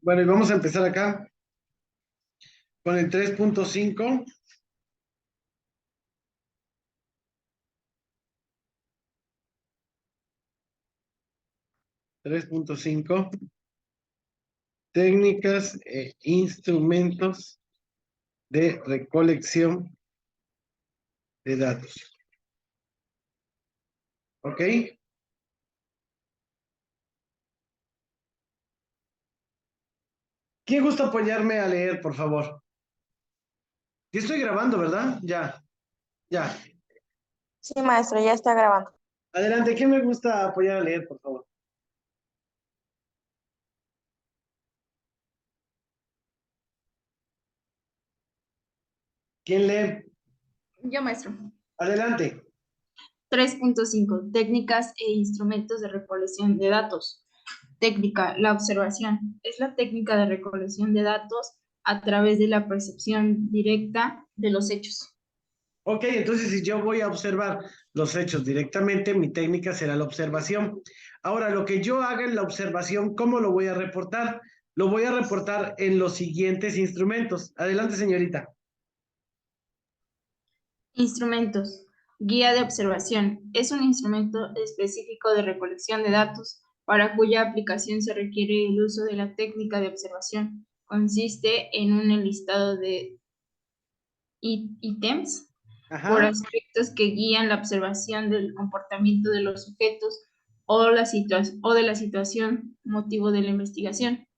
Bueno, y vamos a empezar acá con el 3.5. Técnicas e instrumentos de recolección de datos. ¿Ok? ¿Quién gusta apoyarme a leer, por favor? Sí estoy grabando, ¿verdad? Ya, ya. Sí, maestro, ya está grabando. Adelante, ¿quién me gusta apoyar a leer, por favor? ¿Quién lee? Yo, maestro. Adelante. 3.5. Técnicas e instrumentos de recolección de datos. Técnica, la observación. Es la técnica de recolección de datos a través de la percepción directa de los hechos. Ok, entonces si yo voy a observar los hechos directamente, mi técnica será la observación. Ahora, lo que yo haga en la observación, ¿cómo lo voy a reportar? Lo voy a reportar en los siguientes instrumentos. Adelante, señorita. Instrumentos. Guía de observación. Es un instrumento específico de recolección de datos para cuya aplicación se requiere el uso de la técnica de observación. Consiste en un enlistado de ítems por Ajá. aspectos que guían la observación del comportamiento de los sujetos o de la situación motivo de la investigación.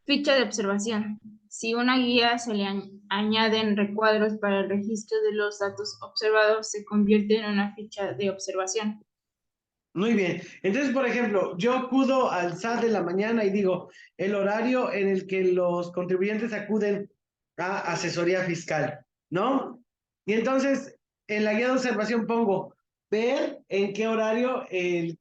Ficha de observación. Si una guía se le añaden recuadros para el registro de los datos observados, se convierte en una ficha de observación. Muy bien. Entonces, por ejemplo, yo acudo al SAT de la mañana y digo el horario en el que los contribuyentes acuden a asesoría fiscal, ¿no? Y entonces, en la guía de observación pongo ver en qué horario el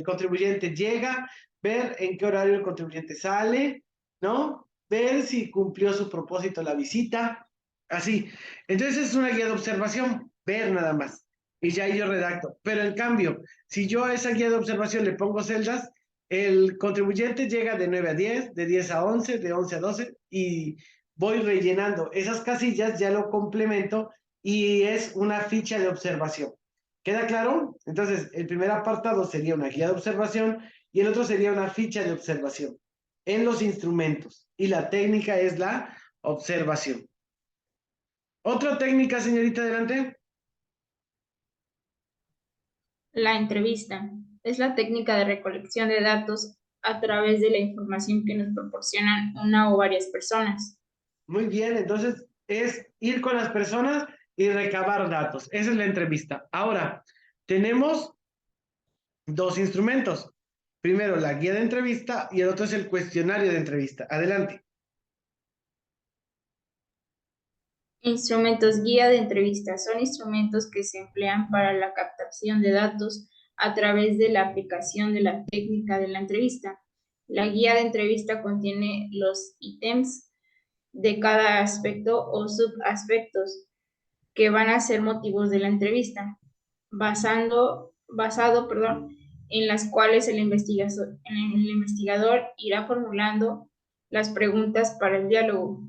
contribuyente llega, ver en qué horario el contribuyente sale, ¿no? Ver si cumplió su propósito la visita, así. Entonces, es una guía de observación, ver nada más. Y ya yo redacto. Pero en cambio, si yo a esa guía de observación le pongo celdas, el contribuyente llega de 9 a 10, de 10 a 11, de 11 a 12 y voy rellenando esas casillas, ya lo complemento y es una ficha de observación. ¿Queda claro? Entonces, el primer apartado sería una guía de observación y el otro sería una ficha de observación en los instrumentos. Y la técnica es la observación. ¿Otra técnica, señorita, adelante? La entrevista es la técnica de recolección de datos a través de la información que nos proporcionan una o varias personas. Muy bien, entonces es ir con las personas y recabar datos. Esa es la entrevista. Ahora, tenemos dos instrumentos. Primero, la guía de entrevista y el otro es el cuestionario de entrevista. Adelante. Instrumentos guía de entrevista son instrumentos que se emplean para la captación de datos a través de la aplicación de la técnica de la entrevista. La guía de entrevista contiene los ítems de cada aspecto o subaspectos que van a ser motivos de la entrevista, basado, en las cuales el investigador irá formulando las preguntas para el diálogo.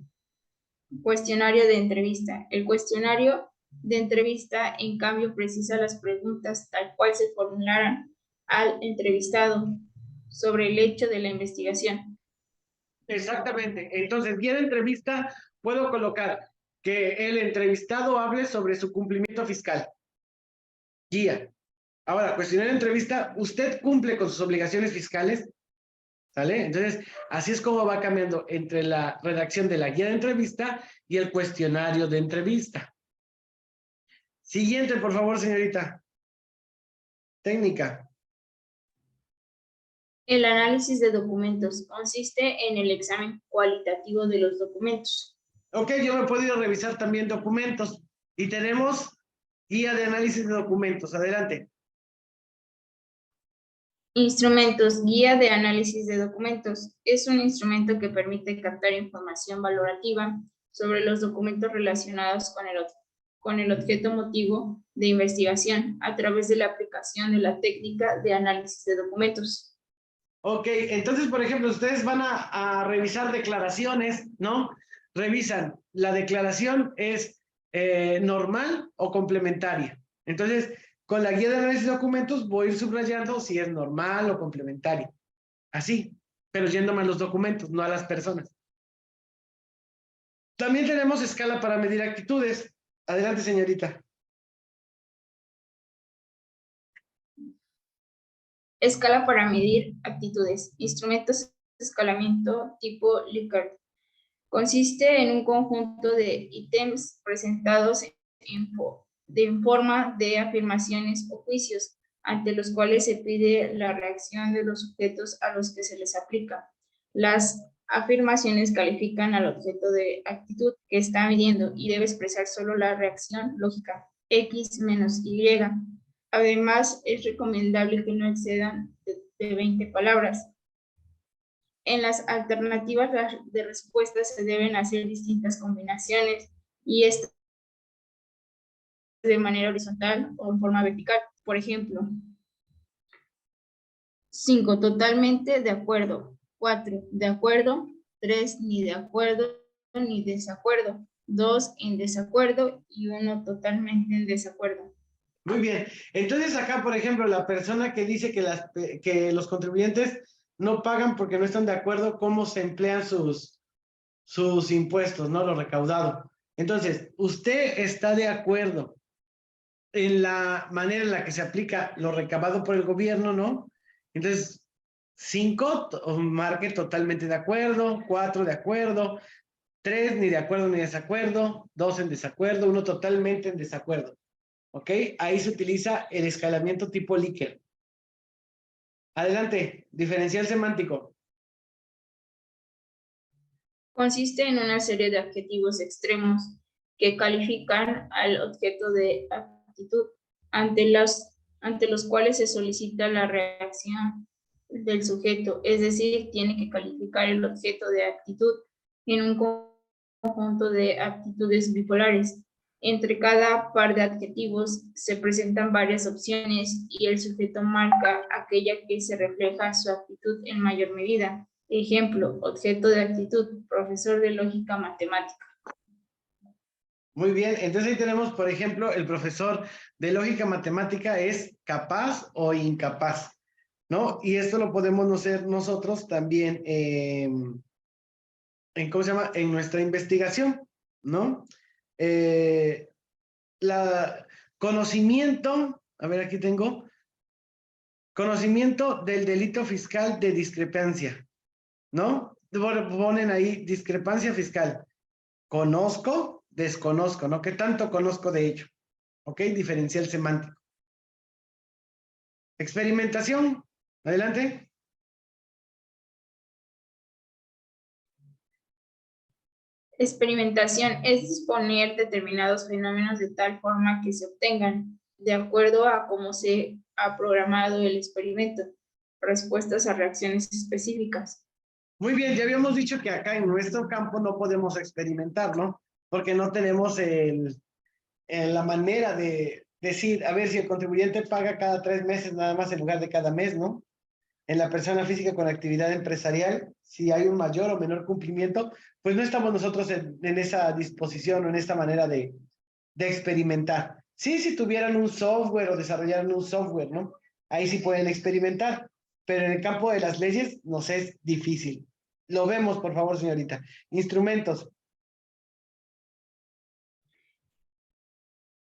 Cuestionario de entrevista. El cuestionario de entrevista, en cambio, precisa las preguntas tal cual se formularan al entrevistado sobre el hecho de la investigación. Exactamente. Entonces, guía de entrevista, puedo colocar que el entrevistado hable sobre su cumplimiento fiscal. Guía. Ahora, cuestionario de entrevista, ¿usted cumple con sus obligaciones fiscales? ¿Sale? Entonces, así es como va cambiando entre la redacción de la guía de entrevista y el cuestionario de entrevista. Siguiente, por favor, señorita. Técnica. El análisis de documentos consiste en el examen cualitativo de los documentos. Ok, yo me he podido revisar también documentos y tenemos guía de análisis de documentos. Adelante. Instrumentos, guía de análisis de documentos. Es un instrumento que permite captar información valorativa sobre los documentos relacionados con el objeto motivo de investigación a través de la aplicación de la técnica de análisis de documentos. Ok, entonces, por ejemplo, ustedes van a revisar declaraciones, ¿no? Revisan, la declaración es normal o complementaria. Entonces, con la guía de análisis de documentos voy a ir subrayando si es normal o complementaria. Así, pero yéndome a los documentos, no a las personas. También tenemos escala para medir actitudes. Adelante, señorita. Escala para medir actitudes. Instrumentos de escalamiento tipo Likert. Consiste en un conjunto de ítems presentados en forma de afirmaciones o juicios, ante los cuales se pide la reacción de los sujetos a los que se les aplica. Las afirmaciones califican al objeto de actitud que está midiendo y debe expresar solo la reacción lógica X menos Y. Además, es recomendable que no excedan de 20 palabras. En las alternativas de respuestas se deben hacer distintas combinaciones y esto de manera horizontal o en forma vertical. Por ejemplo, 5, totalmente de acuerdo. 4, de acuerdo. 3, ni de acuerdo ni desacuerdo. 2, en desacuerdo y 1, totalmente en desacuerdo. Muy bien. Entonces acá, por ejemplo, la persona que dice que los contribuyentes no pagan porque no están de acuerdo cómo se emplean sus impuestos, ¿no? Lo recaudado. Entonces, usted está de acuerdo en la manera en la que se aplica lo recabado por el gobierno, ¿no? Entonces, 5, marque totalmente de acuerdo. 4, de acuerdo. 3, ni de acuerdo ni desacuerdo. 2, en desacuerdo. 1, totalmente en desacuerdo. ¿Ok? Ahí se utiliza el escalamiento tipo Likert. Adelante, diferencial semántico. Consiste en una serie de adjetivos extremos que califican al objeto de actitud ante los cuales se solicita la reacción del sujeto, es decir, tiene que calificar el objeto de actitud en un conjunto de actitudes bipolares. Entre cada par de adjetivos se presentan varias opciones y el sujeto marca aquella que se refleja su actitud en mayor medida. Ejemplo, objeto de actitud, profesor de lógica matemática. Muy bien, entonces ahí tenemos, por ejemplo, el profesor de lógica matemática es capaz o incapaz, ¿no? Y esto lo podemos hacer nosotros también ¿cómo se llama? En nuestra investigación, ¿no? La conocimiento, a ver, aquí tengo, conocimiento del delito fiscal de discrepancia, ¿no? Ponen ahí discrepancia fiscal. Conozco, desconozco, ¿no? ¿Qué tanto conozco de ello? ¿Ok? Diferencial semántico. Experimentación. Adelante. Experimentación es disponer determinados fenómenos de tal forma que se obtengan, de acuerdo a cómo se ha programado el experimento, respuestas a reacciones específicas. Muy bien, ya habíamos dicho que acá en nuestro campo no podemos experimentar, ¿no? Porque no tenemos la manera de decir, a ver si el contribuyente paga cada 3 meses nada más en lugar de cada mes, ¿no? En la persona física con actividad empresarial, si hay un mayor o menor cumplimiento, pues no estamos nosotros en esa disposición o en esta manera de experimentar. Sí, si tuvieran un software o desarrollaran un software, ¿no? Ahí sí pueden experimentar, pero en el campo de las leyes nos es difícil. Lo vemos, por favor, señorita. Instrumentos.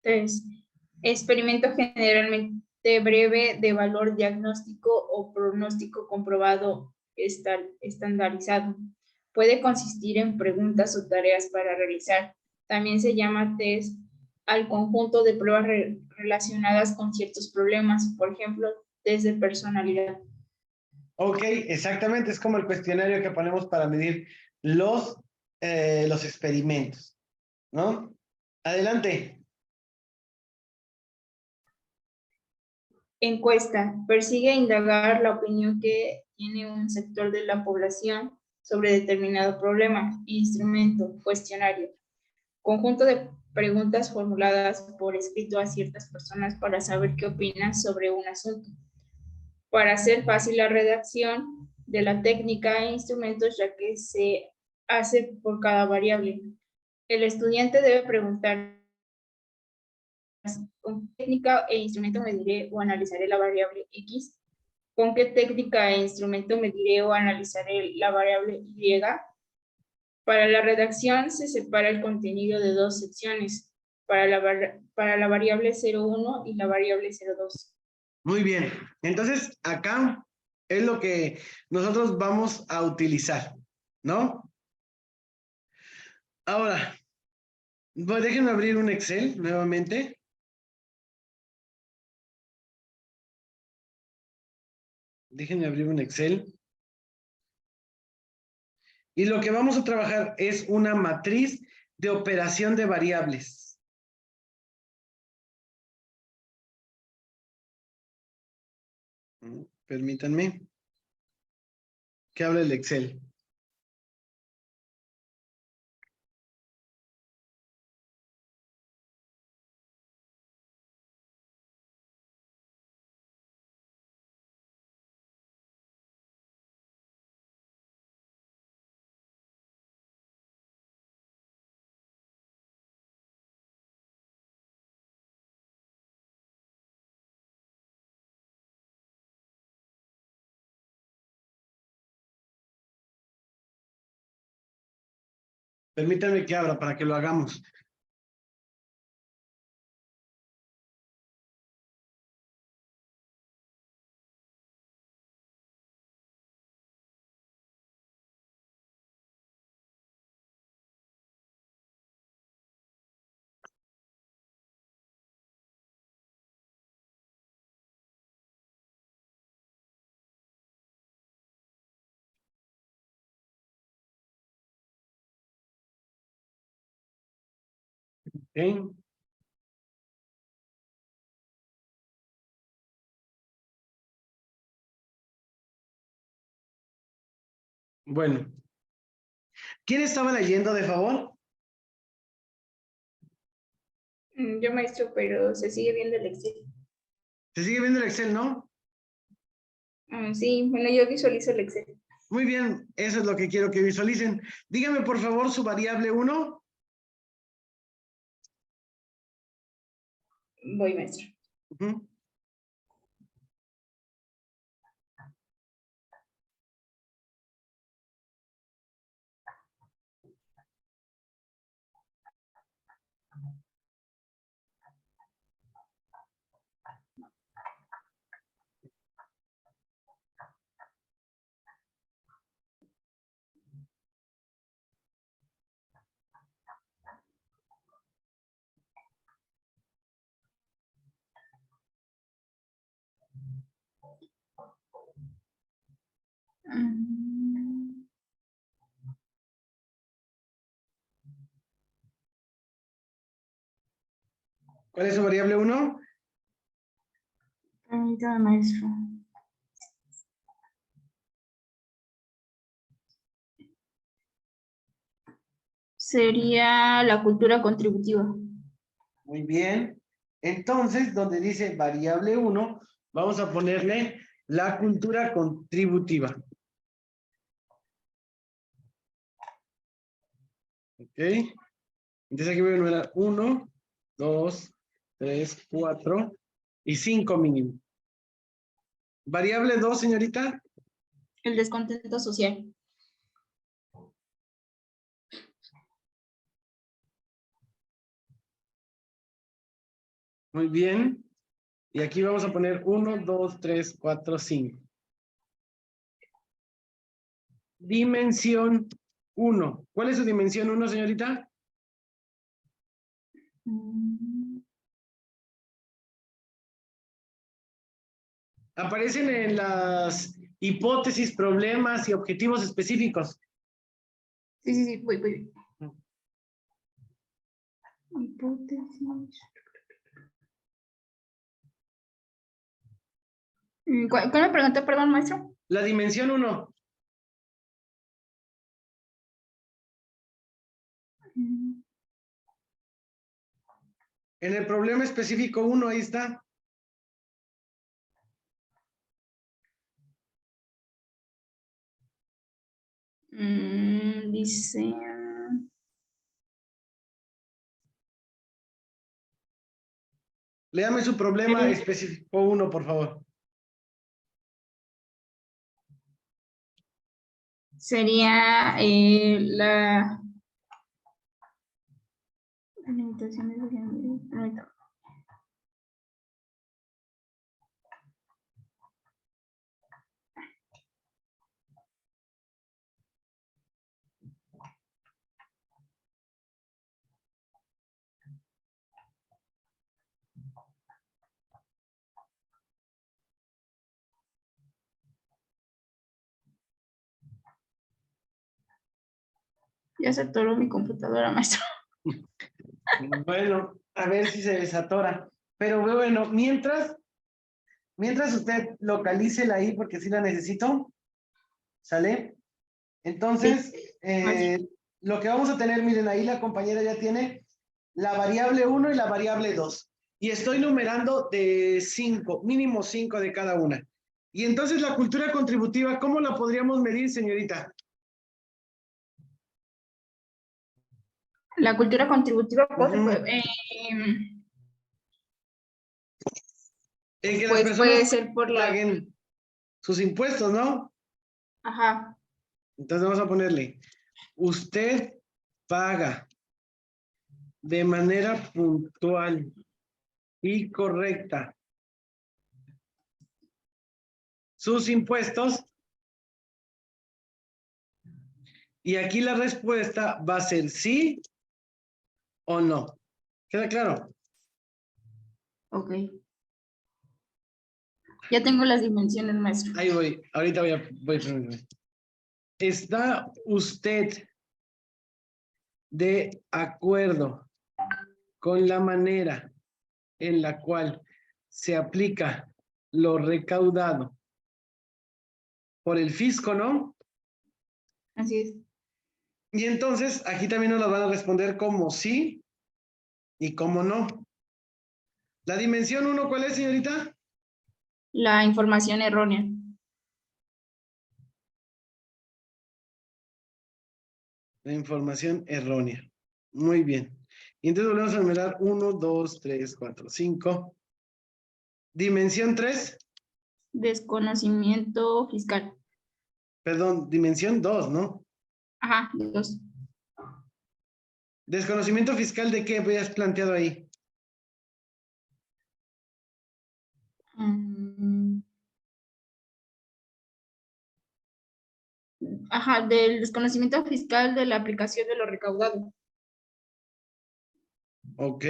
Entonces, experimento generalmente breve de valor diagnóstico o pronóstico comprobado estandarizado. Puede consistir en preguntas o tareas para realizar. También se llama test al conjunto de pruebas relacionadas con ciertos problemas, por ejemplo, test de personalidad. Ok, exactamente, es como el cuestionario que ponemos para medir los experimentos, ¿no? Adelante. Encuesta. Persigue indagar la opinión que tiene un sector de la población sobre determinado problema. Instrumento. Cuestionario. Conjunto de preguntas formuladas por escrito a ciertas personas para saber qué opinan sobre un asunto. Para hacer fácil la redacción, de la técnica e instrumentos, ya que se hace por cada variable. El estudiante debe preguntar: ¿con qué técnica e instrumento mediré o analizaré la variable X? ¿Con qué técnica e instrumento mediré o analizaré la variable Y? Para la redacción se separa el contenido de dos secciones, para la variable 01 y la variable 02. Muy bien. Entonces, acá es lo que nosotros vamos a utilizar, ¿no? Ahora, pues déjenme abrir un Excel nuevamente. Déjenme abrir un Excel. Y lo que vamos a trabajar es una matriz de operación de variables. Permítanme que hable el Excel. Permítanme que abra para que lo hagamos. ¿Ok? Bueno. ¿Quién estaba leyendo, de favor? Yo, maestro, pero se sigue viendo el Excel. Se sigue viendo el Excel, ¿no? Sí, bueno, yo visualizo el Excel. Muy bien, eso es lo que quiero que visualicen. Dígame, por favor, su variable 1. Voy, maestro. ¿Cuál es su variable 1? Permítame, maestro. Sería la cultura contributiva. Muy bien. Entonces, donde dice variable 1, vamos a ponerle la cultura contributiva. ¿Ok? Entonces aquí voy a enumerar 1, 2, 3, 4 y 5 mínimo. Variable 2, señorita. El descontento social. Muy bien. Y aquí vamos a poner 1, 2, 3, 4, 5. Dimensión 1. ¿Cuál es su dimensión 1, señorita? Aparecen en las hipótesis, problemas y objetivos específicos. Sí, voy. Hipótesis. ¿Cuál me preguntó, perdón, maestro? La dimensión 1. En el problema específico 1, ahí está. Dice... Léame su problema específico uno, por favor. Sería la limitación de... Ya se atoró mi computadora, maestro. Bueno, a ver si se desatora. Pero bueno, mientras usted localice la I, porque sí la necesito, ¿sale? Entonces, lo que vamos a tener, miren, ahí la compañera ya tiene la variable 1 y la variable 2. Y estoy numerando de 5, mínimo 5 de cada una. Y entonces la cultura contributiva, ¿cómo la podríamos medir, señorita? La cultura contributiva En que las pues personas puede ser por la... paguen sus impuestos, ¿no? Ajá. Entonces vamos a ponerle, usted paga de manera puntual y correcta sus impuestos. Y aquí la respuesta va a ser sí o no. ¿Queda claro? Ok. Ya tengo las dimensiones, maestro. Ahí voy. Ahorita voy. ¿Está usted de acuerdo con la manera en la cual se aplica lo recaudado por el fisco, no? Así es. Y entonces aquí también nos lo van a responder como sí y como no. La dimensión 1, ¿cuál es, señorita? La información errónea. La información errónea. Muy bien. Y entonces volvemos a numerar 1, 2, 3, 4, 5. Dimensión 3. Desconocimiento fiscal. Perdón, dimensión 2, ¿no? Ajá, 2. Desconocimiento fiscal de qué habías planteado ahí. Ajá, del desconocimiento fiscal de la aplicación de lo recaudado. Ok.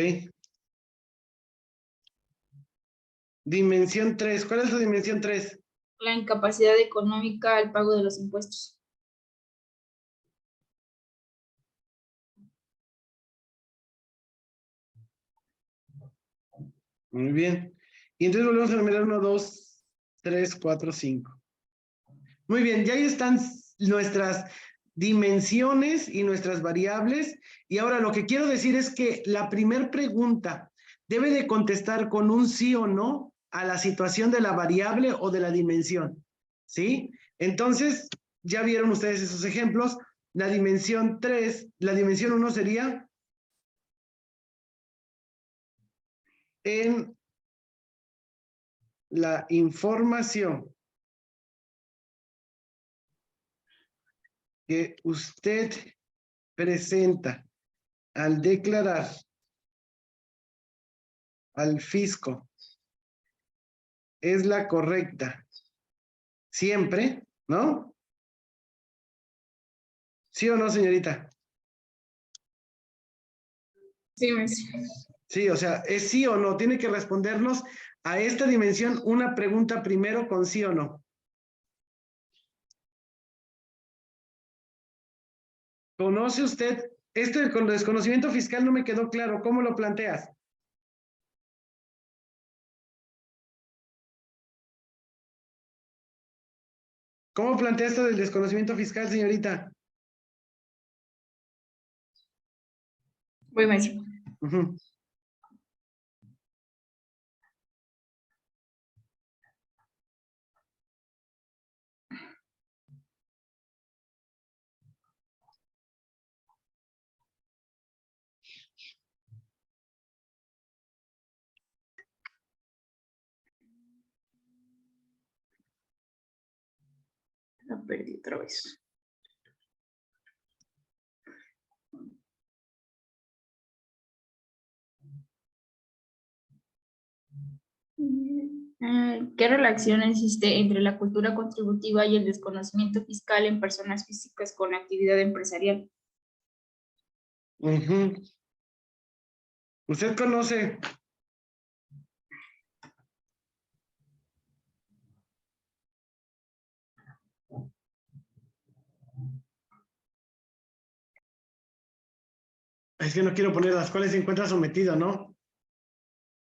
Dimensión 3. ¿Cuál es la dimensión 3? La incapacidad económica al pago de los impuestos. Muy bien. Y entonces volvemos a numerar 1, 2, 3, 4, 5. Muy bien, ya ahí están nuestras dimensiones y nuestras variables. Y ahora lo que quiero decir es que la primera pregunta debe de contestar con un sí o no a la situación de la variable o de la dimensión. ¿Sí? Entonces, ya vieron ustedes esos ejemplos. La dimensión 3, la dimensión 1 sería en la información que usted presenta al declarar al fisco es la correcta siempre, ¿no? ¿Sí o no, señorita? Sí, maestro. Sí, o sea, es sí o no. Tiene que respondernos a esta dimensión una pregunta primero con sí o no. ¿Conoce usted? Esto con desconocimiento fiscal no me quedó claro. ¿Cómo lo planteas? ¿Cómo plantea esto del desconocimiento fiscal, señorita? Voy, maestro. Uh-huh. La perdí otra vez. ¿Qué relación existe entre la cultura contributiva y el desconocimiento fiscal en personas físicas con actividad empresarial? Ujú. ¿Usted conoce? Es que no quiero poner las cuales se encuentra sometido, ¿no?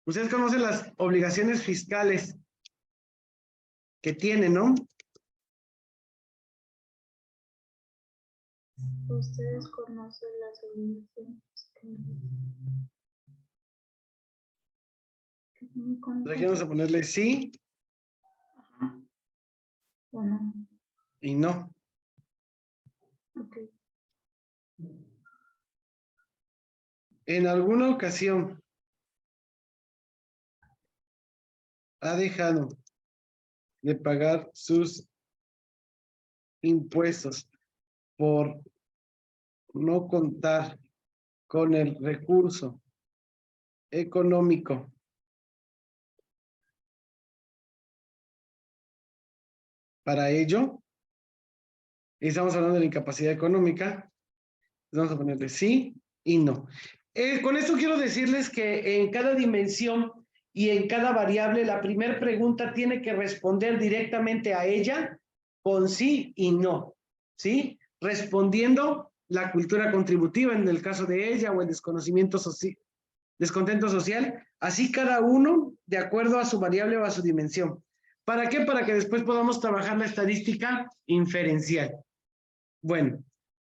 Ustedes conocen las obligaciones fiscales que tiene, ¿no? Ustedes conocen las obligaciones Entonces aquí vamos a ponerle sí ¿O no? y no. Ok. En alguna ocasión ha dejado de pagar sus impuestos por no contar con el recurso económico para ello. Y estamos hablando de la incapacidad económica. Vamos a ponerle sí y no. Con esto quiero decirles que en cada dimensión y en cada variable, la primera pregunta tiene que responder directamente a ella con sí y no, ¿sí? Respondiendo la cultura contributiva en el caso de ella o el desconocimiento social, descontento social, así cada uno de acuerdo a su variable o a su dimensión. ¿Para qué? Para que después podamos trabajar la estadística inferencial. Bueno,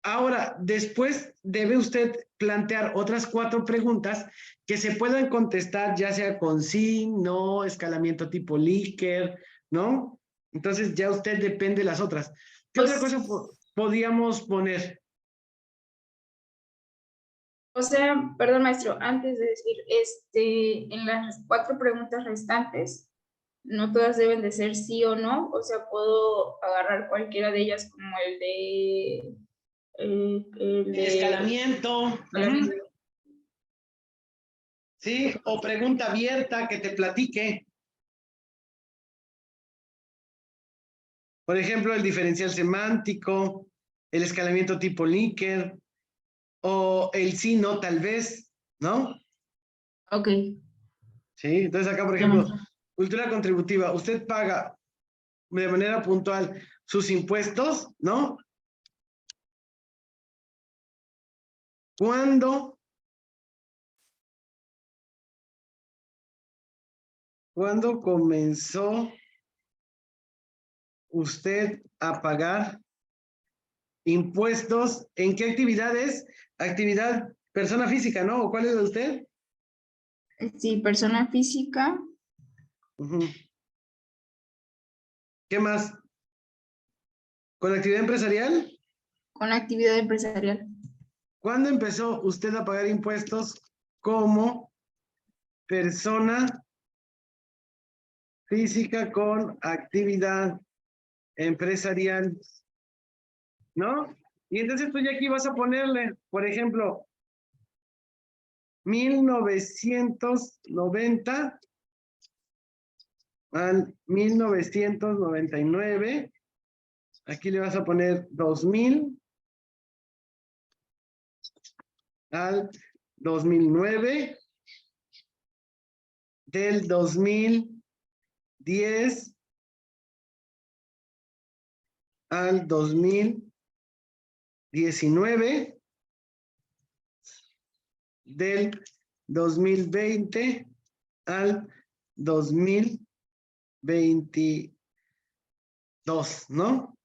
ahora, después debe usted plantear otras 4 preguntas que se puedan contestar ya sea con sí, no, escalamiento tipo Likert, ¿no? Entonces ya usted depende de las otras. ¿Qué otra cosa podríamos poner? O sea, perdón, maestro, antes de decir, en las 4 preguntas restantes, no todas deben de ser sí o no, o sea, puedo agarrar cualquiera de ellas como el de Escalamiento, ¿sí? O pregunta abierta que te platique. Por ejemplo, el diferencial semántico, el escalamiento tipo Likert, o el sí, no, tal vez, ¿no? Ok. Sí, entonces acá, por ejemplo, cultura contributiva, usted paga de manera puntual sus impuestos, ¿no? ¿Cuándo comenzó usted a pagar impuestos? ¿En qué actividades? Actividad persona física, ¿no? ¿O cuál es de usted? Sí, persona física. ¿Qué más? ¿Con actividad empresarial? Con actividad empresarial. ¿Cuándo empezó usted a pagar impuestos como persona física con actividad empresarial? ¿No? Y entonces tú ya aquí vas a ponerle, por ejemplo, 1990 al 1999. Aquí le vas a poner 2000 al 2009. Del 2010 al 2019. Del 2020 al 2022, ¿no?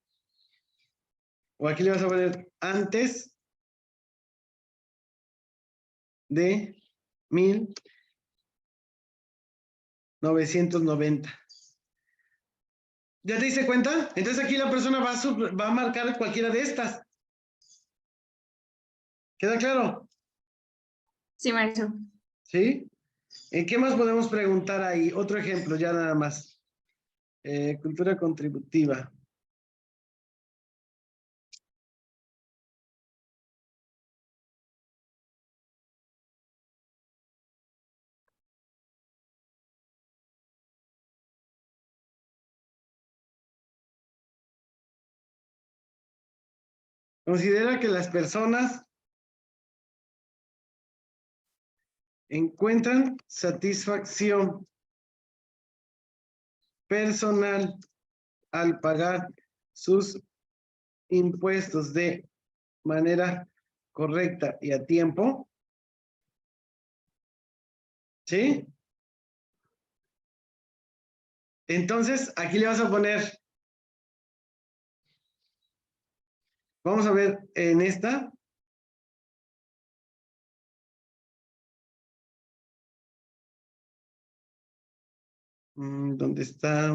O aquí le vas a poner antes de 1990. ¿Ya te diste cuenta? Entonces aquí la persona va a marcar cualquiera de estas. ¿Queda claro? Sí, maestro. ¿Sí? ¿En qué más podemos preguntar ahí? Otro ejemplo, ya nada más. Cultura contributiva. Considera que las personas encuentran satisfacción personal al pagar sus impuestos de manera correcta y a tiempo. ¿Sí? Entonces, aquí le vas a poner, vamos a ver en esta. ¿Dónde está?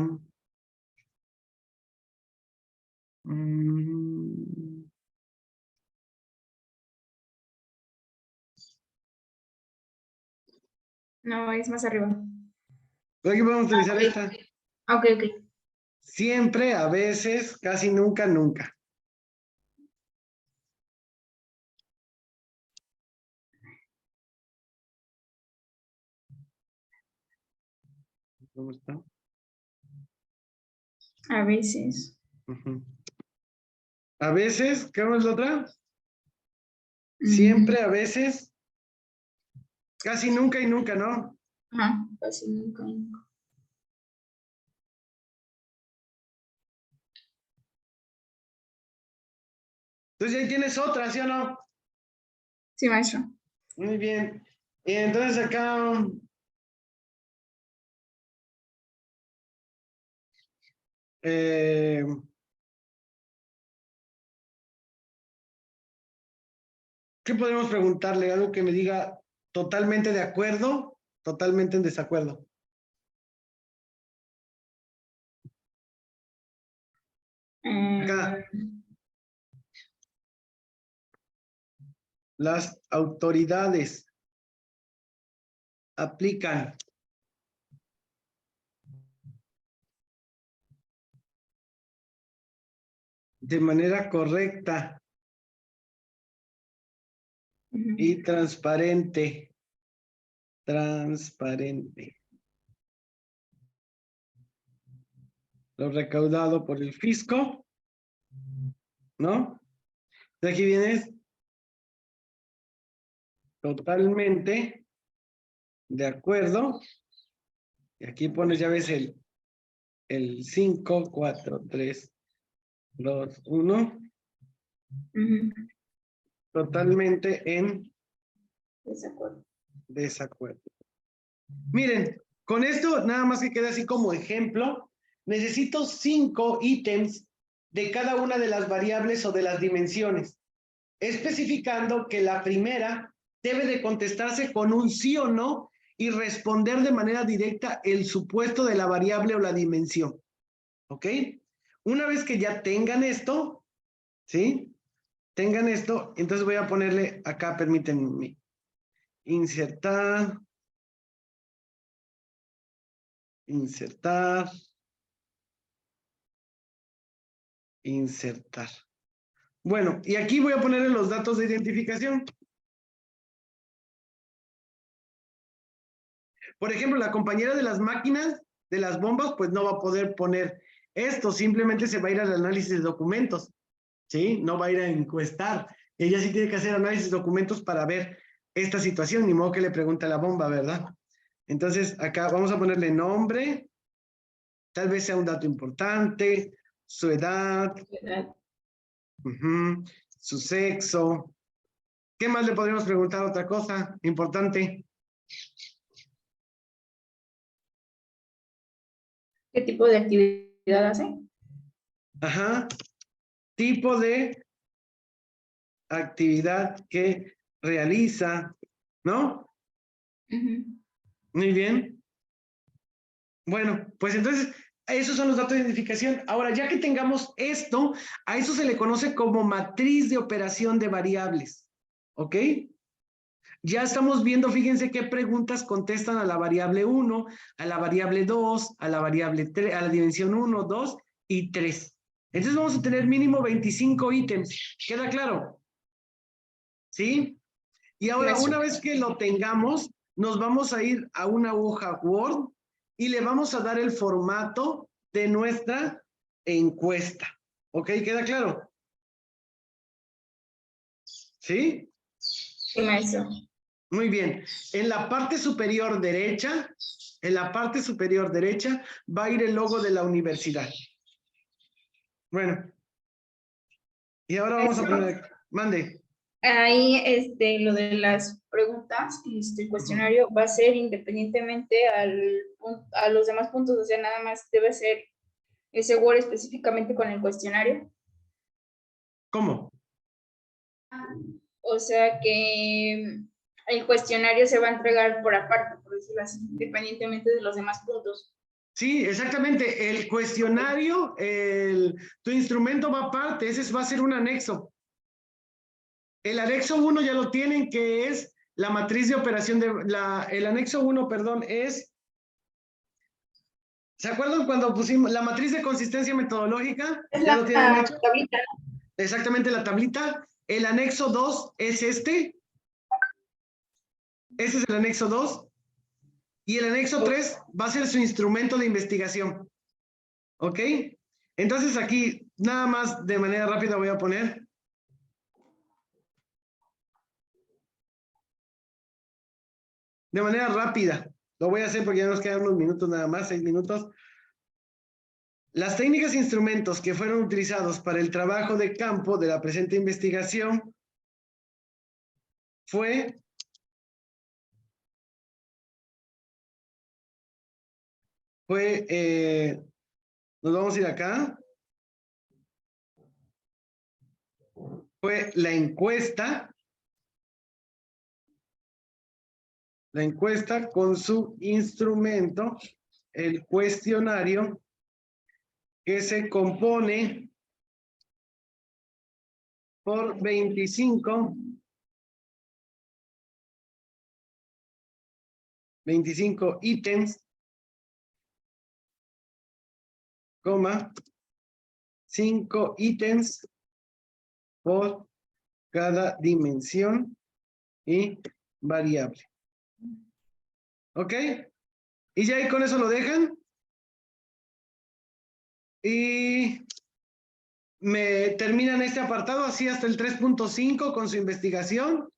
No, es más arriba. Aquí podemos utilizar esta. Ok. Siempre, a veces, casi nunca, nunca. ¿Cómo está? A veces. A veces, ¿qué es la otra? Siempre, a veces, casi nunca y nunca, ¿no? Ajá, casi nunca. Entonces ahí tienes otra, ¿sí o no? Sí, maestro. Muy bien. Y entonces acá... ¿qué podemos preguntarle? Algo que me diga totalmente de acuerdo, totalmente en desacuerdo. Acá. Las autoridades aplican de manera correcta y transparente. Lo recaudado por el fisco, ¿no? De aquí vienes totalmente de acuerdo. Y aquí pones, ya ves, el 5, 4, 3, 2, 1. Totalmente en desacuerdo. Miren, con esto nada más que queda así como ejemplo, necesito 5 ítems de cada una de las variables o de las dimensiones, especificando que la primera debe de contestarse con un sí o no y responder de manera directa el supuesto de la variable o la dimensión. ¿Ok? Una vez que ya tengan esto, ¿sí? Tengan esto, entonces voy a ponerle acá, permítanme, insertar, insertar, insertar. Bueno, y aquí voy a ponerle los datos de identificación. Por ejemplo, la compañera de las máquinas, de las bombas, pues no va a poder poner esto, simplemente se va a ir al análisis de documentos, ¿sí? No va a ir a encuestar. Ella sí tiene que hacer análisis de documentos para ver esta situación, ni modo que le pregunte a la bomba, ¿verdad? Entonces, acá vamos a ponerle nombre, tal vez sea un dato importante, su edad, su sexo. ¿Qué más le podríamos preguntar? Otra cosa importante. ¿Qué tipo de actividad hace? Ajá. Tipo de actividad que realiza, ¿no? Muy bien. Bueno, pues entonces, esos son los datos de identificación. Ahora, ya que tengamos esto, a eso se le conoce como matriz de operación de variables. ¿Ok? Ya estamos viendo, fíjense qué preguntas contestan a la variable 1, a la variable 2, a la variable 3, a la dimensión 1, 2 y 3. Entonces vamos a tener mínimo 25 ítems. ¿Queda claro? ¿Sí? Y ahora, una vez que lo tengamos, nos vamos a ir a una hoja Word y le vamos a dar el formato de nuestra encuesta. ¿Ok? ¿Queda claro? ¿Sí? Sí, maestro. Muy bien. En la parte superior derecha, va a ir el logo de la universidad. Bueno. Y ahora vamos a poner, mande. Ahí, lo de las preguntas, el cuestionario va a ser independientemente a los demás puntos, o sea, nada más debe ser ese Word específicamente con el cuestionario. ¿Cómo? O sea que el cuestionario se va a entregar por aparte, por decirlo así, independientemente de los demás puntos. Sí, exactamente. El cuestionario, tu instrumento va aparte, ese va a ser un anexo. El anexo 1 ya lo tienen, que es la matriz de operación el anexo 1, perdón, es... ¿Se acuerdan cuando pusimos la matriz de consistencia metodológica? ¿Ya lo tienen hecho? Tablita. Exactamente, la tablita. El anexo 2 es este. Ese es el anexo 2. Y el anexo 3 va a ser su instrumento de investigación. ¿Ok? Entonces aquí, nada más de manera rápida voy a poner. De manera rápida. Lo voy a hacer porque ya nos quedan unos minutos nada más, 6 minutos. Las técnicas e instrumentos que fueron utilizados para el trabajo de campo de la presente investigación nos vamos a ir acá. Fue la encuesta con su instrumento, el cuestionario, que se compone por 25 ítems, 5 ítems por cada dimensión y variable. ¿Ok? Y ya ahí con eso lo dejan. Y me terminan este apartado así hasta el 3.5 con su investigación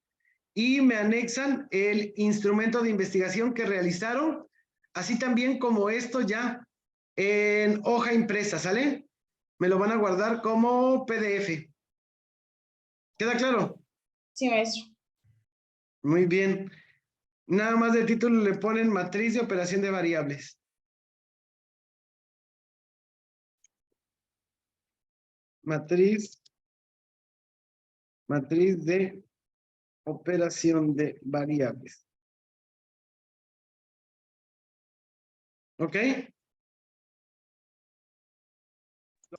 y me anexan el instrumento de investigación que realizaron, así también como esto ya en hoja impresa, ¿sale? Me lo van a guardar como PDF. ¿Queda claro? Sí, maestro. Muy bien. Nada más de título le ponen matriz de operación de variables. Matriz de operación de variables. ¿Ok?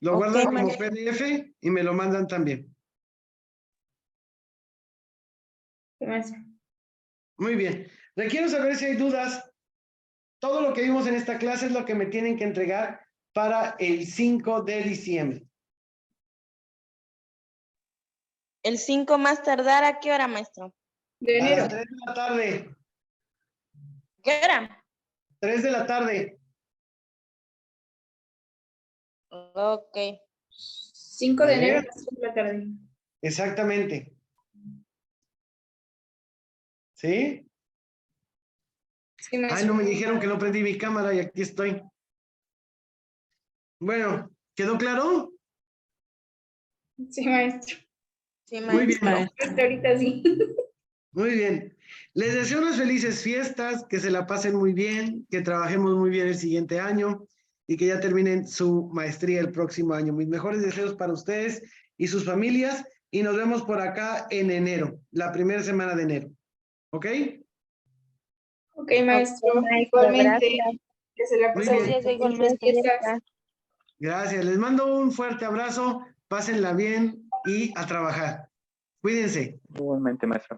Lo guardan como PDF y me lo mandan también. Sí, maestro. Muy bien. Requiero saber si hay dudas. Todo lo que vimos en esta clase es lo que me tienen que entregar para el 5 de diciembre. El 5 más tardar, ¿a qué hora, maestro? De A enero. las 3 de la tarde. ¿Qué hora? 3 de la tarde. Ok. 5 de ¿Vale? enero a las 3 de la tarde. Exactamente. ¿Sí? Sí, Ay, maestro. no me dijeron que no prendí mi cámara y aquí estoy. Bueno, ¿quedó claro? Sí, maestro. Sí, Muy bien. maestro. Hasta ahorita sí. Muy bien. Les deseo unas felices fiestas, que se la pasen muy bien, que trabajemos muy bien el siguiente año y que ya terminen su maestría el próximo año. Mis mejores deseos para ustedes y sus familias y nos vemos por acá en enero, la primera semana de enero. ¿Ok? Ok, maestro. Ok, maestro, Igualmente, gracias. que se la Muy pasen bien. Gracias, bien las igualmente. fiestas. Gracias. Les mando un fuerte abrazo. Pásenla bien y a trabajar. Cuídense. Igualmente, maestro.